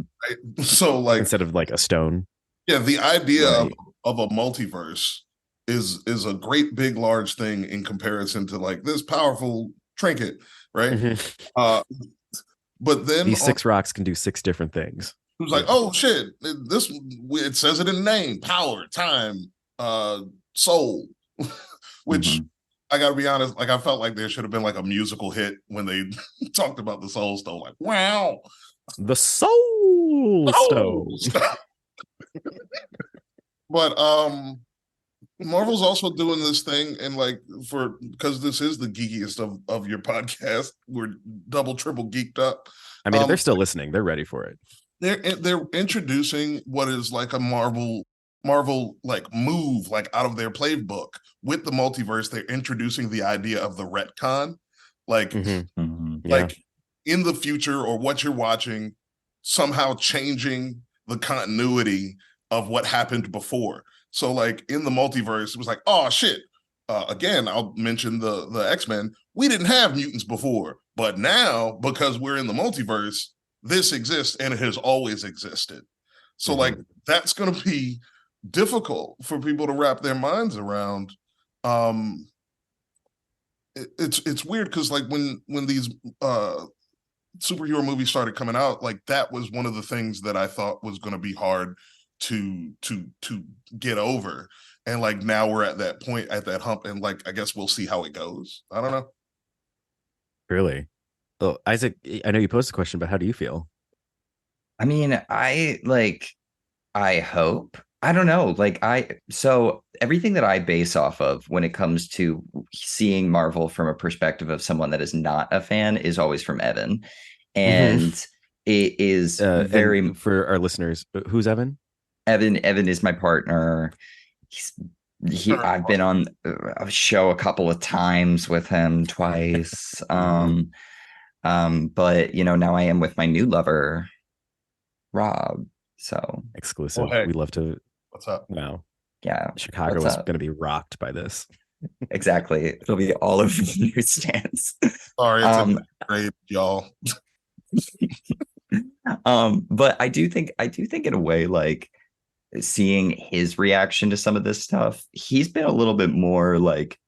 So like instead of like a stone. Yeah, the idea of a multiverse is a great big large thing in comparison to like this powerful trinket, right? But then these 6 rocks can do 6 different things. It was like, oh shit, it says it in the name: power, time, soul. Which I gotta be honest, like I felt like there should have been like a musical hit when they talked about the soul stone. Like, wow, the soul stone. But Marvel's also doing this thing, and like because this is the geekiest of your podcast, we're double triple geeked up. I mean, if they're still listening, they're ready for it. They're introducing what is like a Marvel like move like out of their playbook with the multiverse. They're introducing the idea of the retcon, like like in the future or what you're watching, somehow changing the continuity of what happened before. So like in the multiverse, it was like, oh shit. Again, I'll mention the X-Men. We didn't have mutants before, but now because we're in the multiverse, this exists and it has always existed. So like that's going to be difficult for people to wrap their minds around. It's weird because like when these superhero movies started coming out, like that was one of the things that I thought was going to be hard to get over, and like now we're at that point, at that hump, and like I guess we'll see how it goes. I don't know. Really? Oh, Isaac, I know you posed a question, but how do you feel? I mean, I hope, I don't know, so everything that I base off of when it comes to seeing Marvel from a perspective of someone that is not a fan is always from Evan. And it is very, for our listeners, who's Evan? Evan is my partner. I've been on a show a couple of times with him, twice. But you know, now I am with my new lover, Rob. So exclusive. Hey. We love to. What's up? Wow. Yeah. Chicago is going to be rocked by this. Exactly. It'll be all over the newsstands. Sorry, it's great, y'all. But I do think in a way, like, seeing his reaction to some of this stuff, he's been a little bit more like,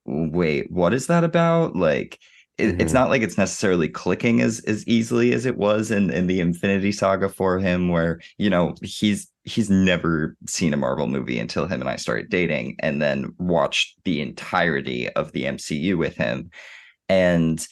wait, what is that about? Like, it's not like it's necessarily clicking as easily as it was in the Infinity Saga for him, where, you know, he's never seen a Marvel movie until him and I started dating, and then watched the entirety of the MCU with him. And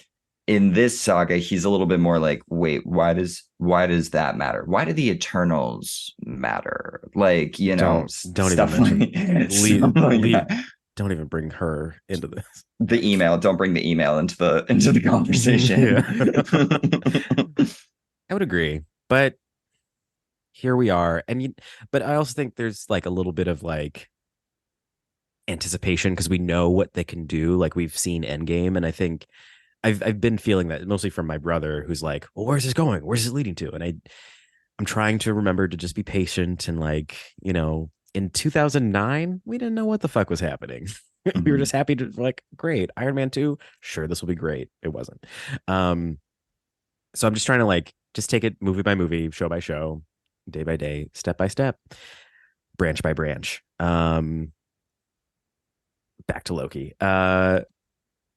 in this saga, he's a little bit more like, wait, why does that matter? Why do the Eternals matter? Like, you know, don't stuff even mention stuff like that. Don't even bring her into this. The email. Don't bring the email into the conversation. I would agree, but here we are. But I also think there's like a little bit of like anticipation because we know what they can do. Like we've seen Endgame, and I think I've been feeling that mostly from my brother, who's like, well, where's this going? Where's this leading to? And I'm trying to remember to just be patient and, like, you know, in 2009, we didn't know what the fuck was happening. We were just happy to, like, great, Iron Man 2, sure, this will be great. It wasn't. So I'm just trying to, like, just take it movie by movie, show by show, day by day, step by step, branch by branch. Back to Loki.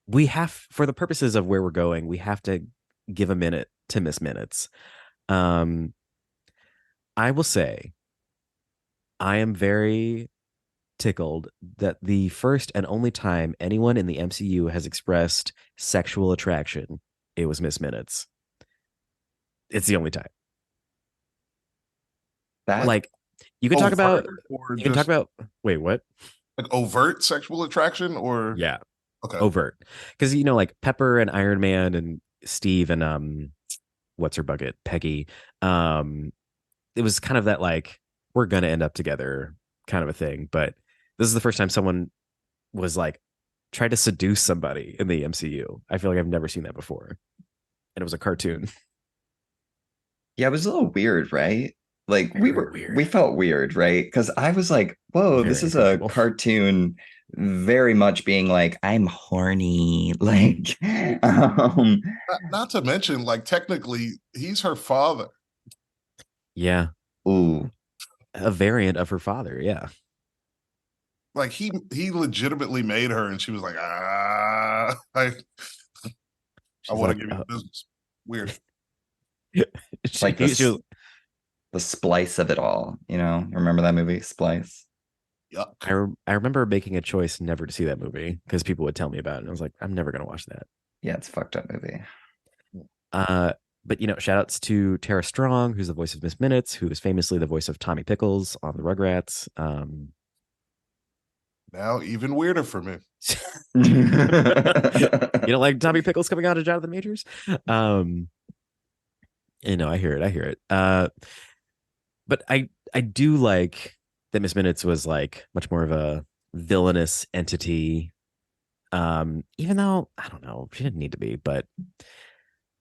We have, for the purposes of where we're going, we have to give a minute to Miss Minutes. I will say I am very tickled that the first and only time anyone in the MCU has expressed sexual attraction, it was Miss Minutes. It's the only time. That, like, you can talk about, wait, what? Like overt sexual attraction, or yeah, okay, overt, because, you know, like Pepper and Iron Man and Steve and what's her bucket, Peggy, it was kind of that, like, we're gonna end up together kind of a thing. But this is the first time someone was like tried to seduce somebody in the MCU. I feel like I've never seen that before, and it was a cartoon. yeah, it was a little weird, right? Like Weird. we felt weird, right? Because I was like, whoa, Very this is a uncomfortable. cartoon very much being like, I'm horny. Like, not to mention, like, technically, he's her father. Yeah, ooh, a variant of her father. Yeah, Like, he legitimately made her, and she was like, I want to give you business. Weird. like she was, the splice of it all, you know? Remember that movie, Splice? Yuck. I remember making a choice never to see that movie because people would tell me about it, and I was like, I'm never gonna watch that. Yeah, it's a fucked up movie. But, you know, shout outs to Tara Strong, who's the voice of Miss Minutes, who is famously the voice of Tommy Pickles on the Rugrats. Now even weirder for me. You don't like Tommy Pickles coming out of Jonathan Majors? You know, I hear it. But I do like that Miss Minutes was like much more of a villainous entity. Even though, I don't know, she didn't need to be, but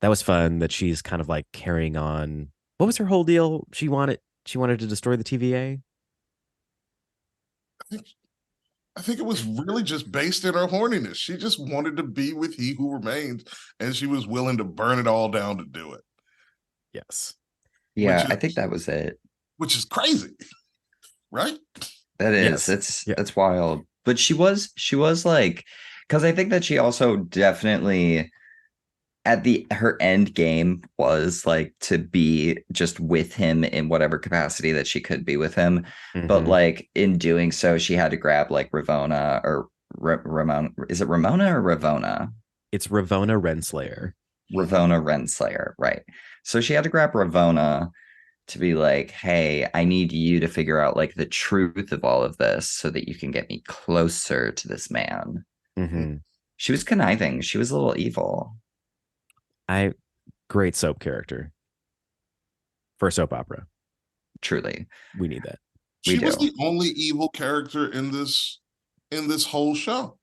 that was fun that she's kind of like carrying on. What was her whole deal? She wanted to destroy the TVA. I think it was really just based in her horniness. She just wanted to be with He Who Remains, and she was willing to burn it all down to do it. Yes. Yeah, I think that was it. Which is crazy, right? That is. Yes. It's wild. But she was like, because I think that she also definitely at her end game was like to be just with him in whatever capacity that she could be with him. But like in doing so, she had to grab like Ravonna or Ramona. Is it Ramona or Ravonna? It's Ravonna Renslayer. Ravonna Renslayer, right. So she had to grab Ravonna to be like, hey, I need you to figure out like the truth of all of this so that you can get me closer to this man. She was conniving. She was a little evil. Great soap character for a soap opera. Truly, we need that. She was the only evil character in this whole show.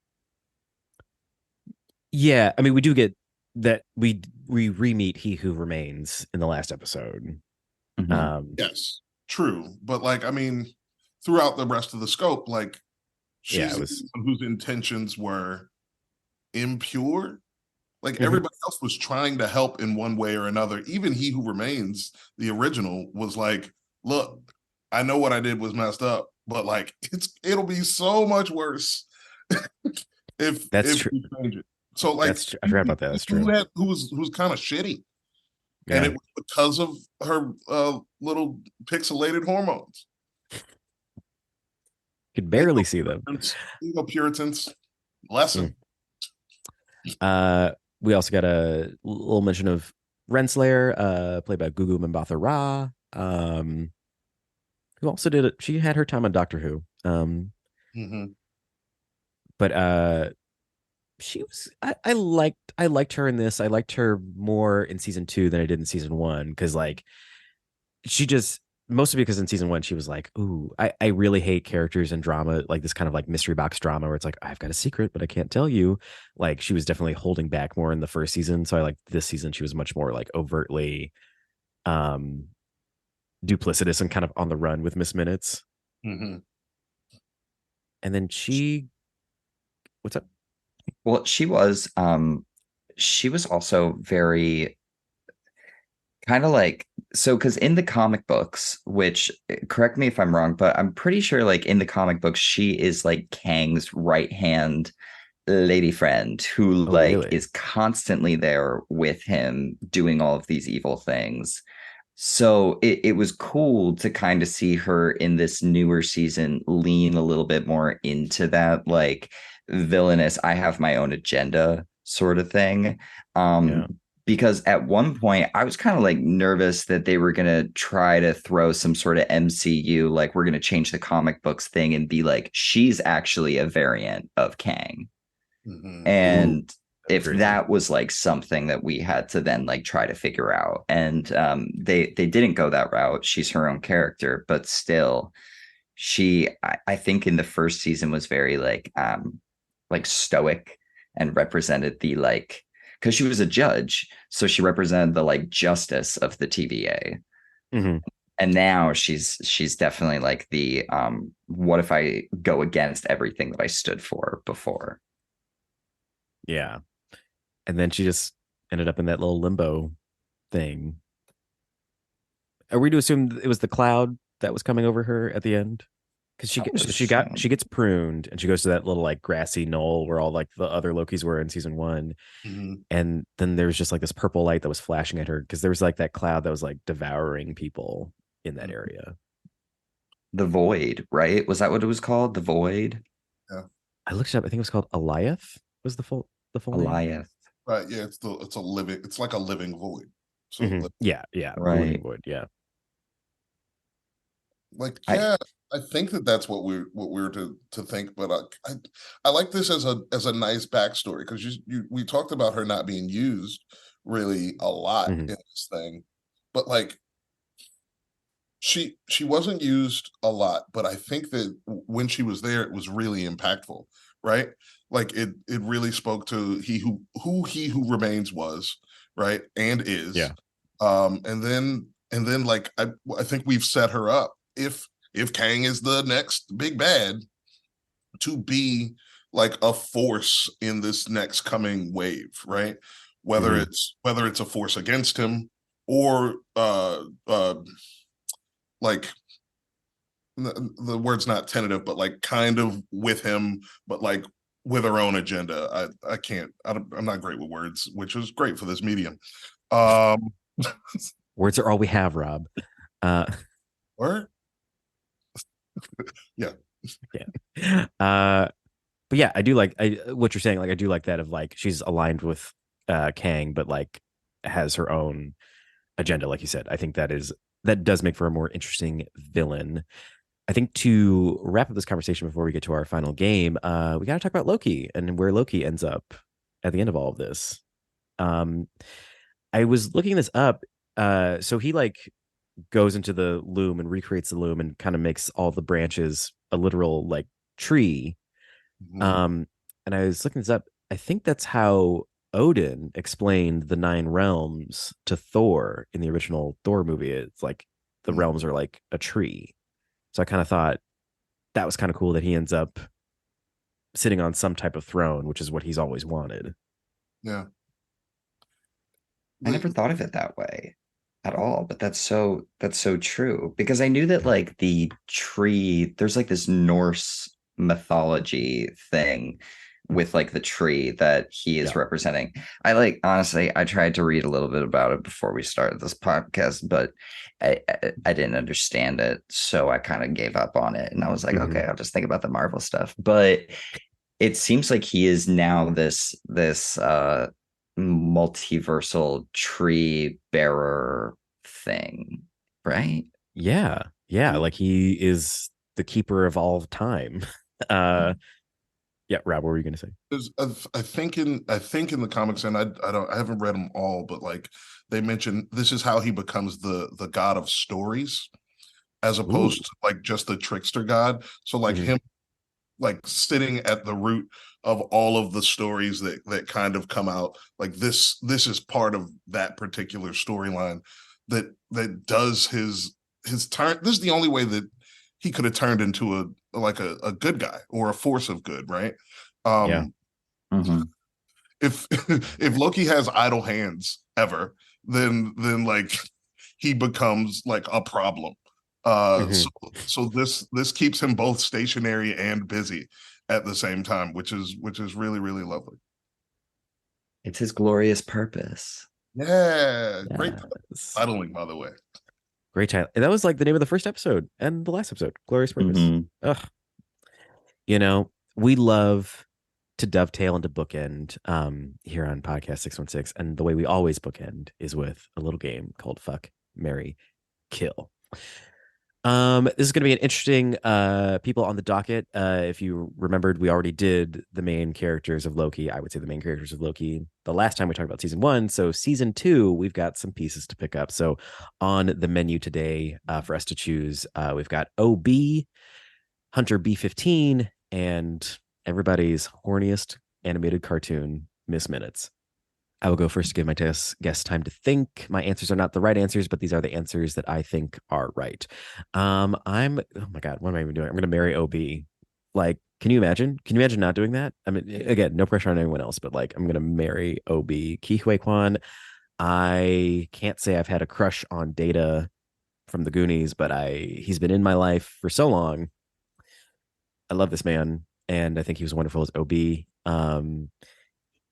Yeah, I mean, we do get that we re-meet He Who Remains in the last episode. Yes, true, but like, I mean, throughout the rest of the scope, like, she's someone whose intentions were impure. Like, everybody else was trying to help in one way or another. Even He Who Remains, the original, was like, look, I know what I did was messed up, but like it'll be so much worse if true. we change it. So like I forgot about that. That's true. Who was kind of shitty, Yeah. and it was because of her little pixelated hormones. Could barely see them. Puritans lesson. We also got a little mention of Renslayer, played by Gugu Mbatha Raw, who also did it. She had her time on Doctor Who. But she was I liked her in this. I liked her more in season 2 than I did in season 1, because like she just, mostly because in season 1 she was like, ooh, I really hate characters in drama, like this kind of like mystery box drama where it's like, I've got a secret but I can't tell you. Like she was definitely holding back more in the first season. So I like this season she was much more like overtly duplicitous and kind of on the run with Miss Minutes. And then what's up? Well, she was also very kind of like, so because in the comic books, which, correct me if I'm wrong, but I'm pretty sure like in the comic books she is like Kang's right hand lady friend who like really? is constantly there with him doing all of these evil things. So it was cool to kind of see her in this newer season lean a little bit more into that like villainous, I have my own agenda sort of thing. Because at one point I was kind of like nervous that they were going to try to throw some sort of MCU, like we're going to change the comic books thing and be like, she's actually a variant of Kang. And if that was like something that we had to then like try to figure out, and they didn't go that route. She's her own character, but still I think in the first season was very like stoic and represented the like, because she was a judge, so she represented the like justice of the TVA. And now she's definitely like the what if I go against everything that I stood for before. Yeah. And then she just ended up in that little limbo thing. Are we to assume it was the cloud that was coming over her at the end? Because she gets pruned and she goes to that little like grassy knoll where all like the other Lokis were in season 1. And then there's just like this purple light that was flashing at her because there was like that cloud that was like devouring people in that area. The Void, right? Was that what it was called? The Void? Yeah. I looked it up. I think it was called Eliath. Was the full name? Eliath. Right. Yeah. It's like a living void. So Yeah. Right. Living void. Yeah. Like, yeah, I think that's what we're to think, but I like this as a nice backstory, because we talked about her not being used really a lot in this thing, but like she wasn't used a lot, but I think that when she was there, it was really impactful, right? Like it really spoke to who he who remains was, right, and is. Yeah. And then like I think we've set her up, if Kang is the next big bad, to be like a force in this next coming wave, right? Whether it's a force against him or like the word's not tentative, but like kind of with him, but like with her own agenda. I'm not great with words, which is great for this medium. Words are all we have, Rob. Word? Yeah. But yeah, I do like what you're saying. Like, I do like that of like she's aligned with Kang, but like has her own agenda, like you said. I think that does make for a more interesting villain. I think to wrap up this conversation before we get to our final game, we got to talk about Loki and where Loki ends up at the end of all of this. I was looking this up. So he like goes into the loom and recreates the loom and kind of makes all the branches a literal like tree. And I was looking this up. I think that's how Odin explained the 9 realms to Thor in the original Thor movie. It's like the realms are like a tree. So I kind of thought that was kind of cool that he ends up sitting on some type of throne, which is what he's always wanted. Yeah. I never thought of it that way. at all, but that's so true, because I knew that like the tree, there's like this Norse mythology thing with like the tree that he is Yeah. representing. I like, honestly, I tried to read a little bit about it before we started this podcast, but I didn't understand it, so I kind of gave up on it, and I was like, Mhm. okay, I'll just think about the Marvel stuff. But it seems like he is now this multiversal tree bearer thing, right? Yeah. Yeah. Like he is the keeper of all time. Uh, yeah. Rob, what were you going to say? I think in the comics, and I haven't read them all, but like they mention this is how he becomes the god of stories, as Ooh. opposed to like just the trickster god. So like Mhm. him like sitting at the root of all of the stories that kind of come out, like this is part of that particular storyline that does his turn. This is the only way that he could have turned into a good guy or a force of good, right? Yeah. um Mhm. if if Loki has idle hands ever, then like he becomes like a problem. Uh so Mhm. so this keeps him both stationary and busy at the same time, which is really, really lovely. It's his glorious purpose. Yeah, great Yes. titling, by the way. Great title. That was like the name of the first episode and the last episode, Glorious Purpose. Mhm. Ugh. We love to dovetail into bookend here on Podcast 616. And the way we always bookend is with a little game called Fuck, Marry, Kill. This is going to be an interesting people on the docket. If you remembered, we already did the main characters of Loki. I would say the main characters of Loki the last time we talked about season 1. So season 2, we've got some pieces to pick up. So on the menu today for us to choose, we've got OB, Hunter B15, and everybody's horniest animated cartoon, Miss Minutes. I will go first to give my guests time to think. My answers are not the right answers, but these are the answers that I think are right. Oh my God, what am I even doing? I'm going to marry OB. Like, can you imagine? Can you imagine not doing that? I mean, again, no pressure on anyone else, but like, I'm going to marry OB. Ke Huy Quan. I can't say I've had a crush on Data from the Goonies, but he's been in my life for so long. I love this man, and I think he was wonderful as OB.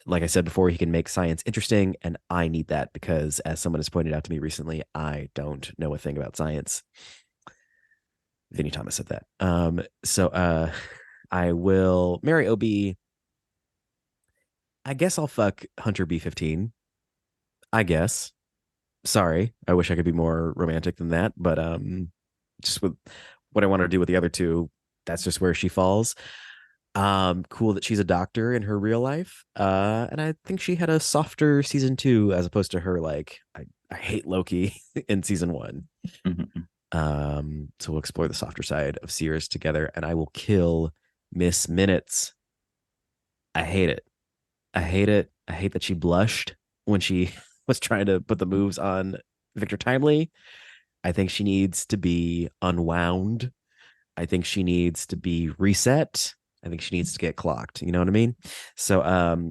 Like I said before, he can make science interesting, and I need that because, as someone has pointed out to me recently, I don't know a thing about science. Vinnie Thomas said that. So I will marry OB. I guess I'll fuck Hunter B15. I guess. Sorry, I wish I could be more romantic than that, but just with what I want to do with the other two, that's just where she falls. Cool that she's a doctor in her real life. And I think she had a softer season 2 as opposed to her like I hate Loki in season 1. Mhm. So we'll explore the softer side of Sears together, and I will kill Miss Minutes. I hate it. I hate it. I hate that she blushed when she was trying to put the moves on Victor Timely. I think she needs to be unwound. I think she needs to be reset. I think she needs to get clocked. You know what I mean? So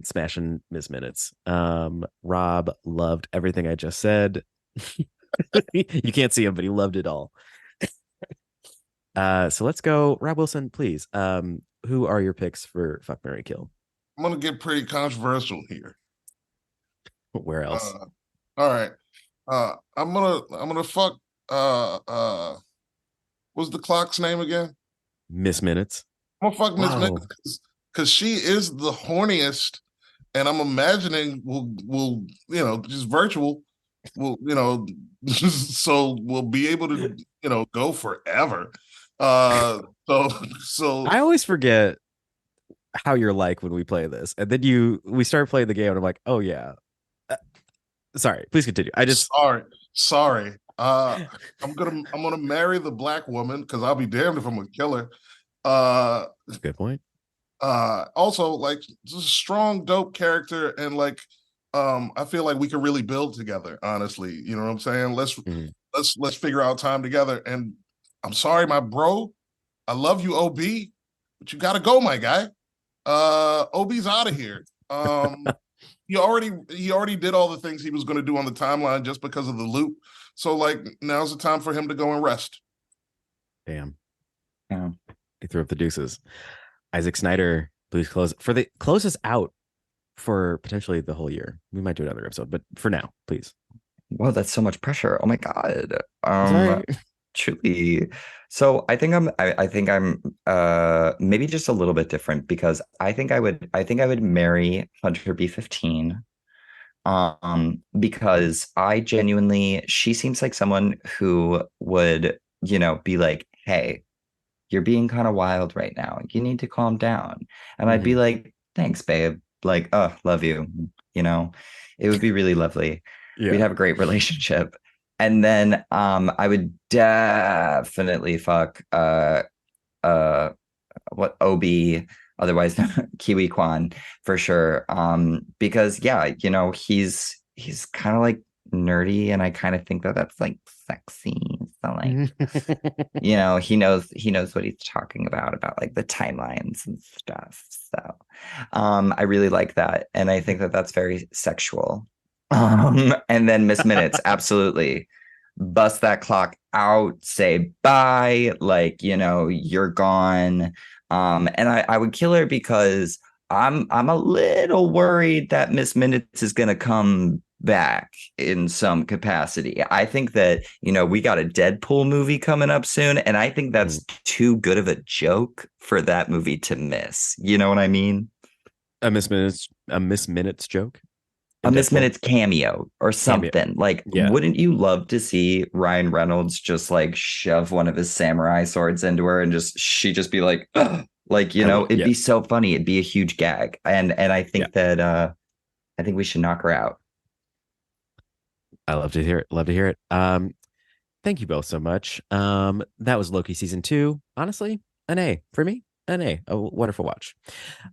smashing Miss Minutes. Rob loved everything I just said. You can't see him, but he loved it all. So let's go. Rob Wilson, please. Who are your picks for Fuck, Marry, Kill? I'm gonna get pretty controversial here. Where else? All right. I'm gonna fuck what's the clock's name again? Miss Minutes. I'm gonna fuck Miss Wow. Minutes because she is the horniest, and I'm imagining will just virtual will so we'll be able to go forever. So I always forget how you're like when we play this, and then we start playing the game, and I'm like, oh yeah. Sorry, please continue. sorry. I'm gonna marry the black woman because I'll be damned if I'm gonna kill her. Good point. Also, like, just a strong, dope character, and like, I feel like we can really build together. Honestly, you know what I'm saying? Let's figure out time together. And I'm sorry, my bro. I love you, OB, but you gotta go, my guy. OB's out of here. He already did all the things he was going to do on the timeline just because of the loop. So like now's the time for him to go and rest. Damn. Yeah. He threw up the deuces. Isaac Snyder, please close us out for potentially the whole year. We might do another episode, but for now, please. Whoa, that's so much pressure. Oh my God. Sorry. Truly. So I think I'm maybe just a little bit different because I think I would marry Hunter B-15. Because she seems like someone who would, be like, hey, you're being kind of wild right now. You need to calm down. And I'd be like, thanks, babe. Like, oh, love you. It would be really lovely. Yeah. We'd have a great relationship. And then I would definitely fuck OB, otherwise Ke Huy Quan, for sure. Because he's kind of like nerdy, and I kind of think that that's like sexy. So like, he knows what he's talking about like the timelines and stuff. So I really like that, and I think that that's very sexual. And then Miss Minutes, absolutely. Bust that clock out, say bye, like, you're gone. And I would kill her because I'm a little worried that Miss Minutes is gonna come back in some capacity. I think that, we got a Deadpool movie coming up soon, and I think that's too good of a joke for that movie to miss. You know what I mean? A Miss Minutes joke? A Miss Minutes cameo or something. Like, wouldn't you love to see Ryan Reynolds just like shove one of his samurai swords into her and she just be like, like, it'd be so funny. It'd be a huge gag. And I think that I think we should knock her out. I love to hear it. Thank you both so much. That was Loki season 2. Honestly, an A for me. An A. A wonderful watch.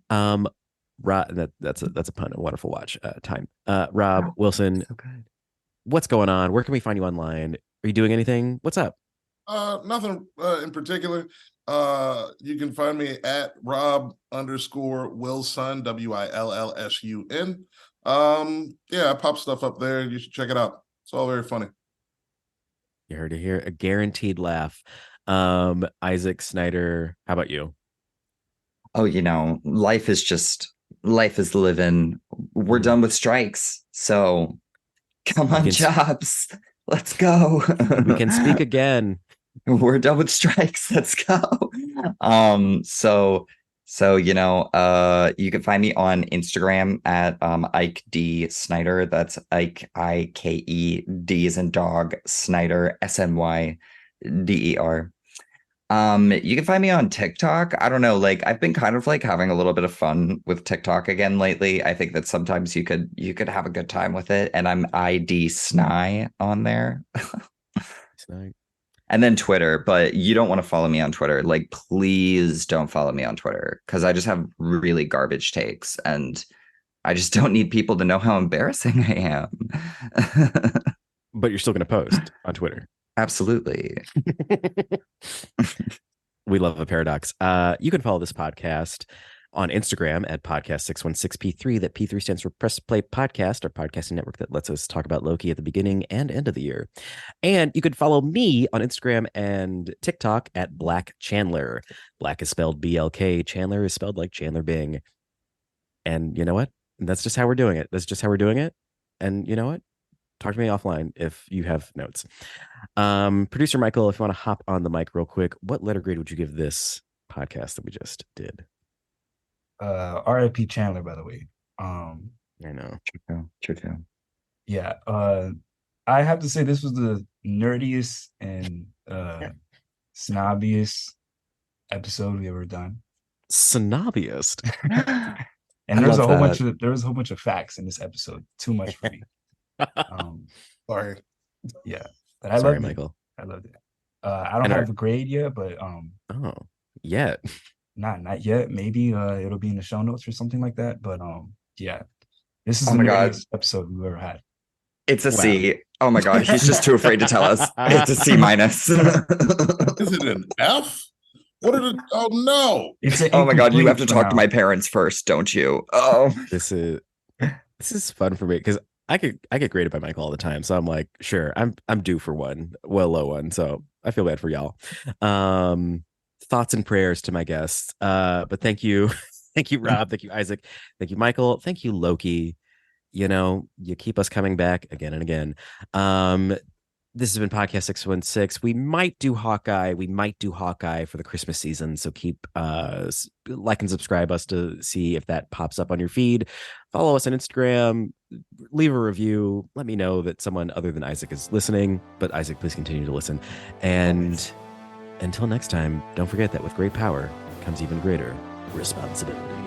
That's a pun. A wonderful watch time. Rob Wilson, So good. What's going on? Where can we find you online? Are you doing anything? What's up? Nothing in particular. You can find me at Rob_Wilson, WILLSUN. I pop stuff up there. You should check it out. It's all very funny. You heard it here. A guaranteed laugh. Isaac Snyder, how about you? Oh, life is living. We're done with strikes. So come on, jobs. Let's go. We can speak again. We're done with strikes. Let's go. You can find me on Instagram at Ike D Snyder. That's Ike IKE, D as in dog, Snyder SNYDER. You can find me on TikTok. I don't know, like I've been kind of like having a little bit of fun with TikTok again lately. I think that sometimes you could have a good time with it, and I'm ID Sny on there. Sny. And then Twitter, but you don't want to follow me on Twitter. Like, please don't follow me on Twitter because I just have really garbage takes, and I just don't need people to know how embarrassing I am. But you're still going to post on Twitter. Absolutely. We love a paradox. You can follow this podcast on Instagram at podcast616P3. That P3 stands for Press Play Podcast, our podcasting network that lets us talk about Loki at the beginning and end of the year. And you can follow me on Instagram and TikTok at Black Chandler. Black is spelled BLK. Chandler is spelled like Chandler Bing. And you know what? That's just how we're doing it. And you know what? Talk to me offline if you have notes. Producer Michael, if you want to hop on the mic real quick, what letter grade would you give this podcast that we just did? R.I.P. Chandler, by the way. I know. True. Yeah. I have to say this was the nerdiest and snobbiest episode we ever done. Snobbiest. And there was a whole bunch of facts in this episode. Too much for me. Sorry. Yeah. But I Sorry, loved Michael. it. I loved it. I don't have a grade yet, but yet. Not yet. Maybe it'll be in the show notes or something like that. But yeah. This is the nerdiest episode we've ever had. It's a C. Oh my God, he's just too afraid to tell us. It's a C-. Is it an F? What are the? Oh no! Oh my God, you have to talk to my parents first, don't you? Oh, this is fun for me because I get graded by Michael all the time, so I'm like, sure, I'm due for one, well, low one. So I feel bad for y'all. Thoughts and prayers to my guests. But thank you, thank you, Rob, thank you, Isaac, thank you, Michael, thank you, Loki. You keep us coming back again and again. This has been Podcast 616. We might do Hawkeye. For the Christmas season. So keep like and subscribe us to see if that pops up on your feed. Follow us on Instagram. Leave a review. Let me know that someone other than Isaac is listening. But Isaac, please continue to listen. And until next time, don't forget that with great power comes even greater responsibility.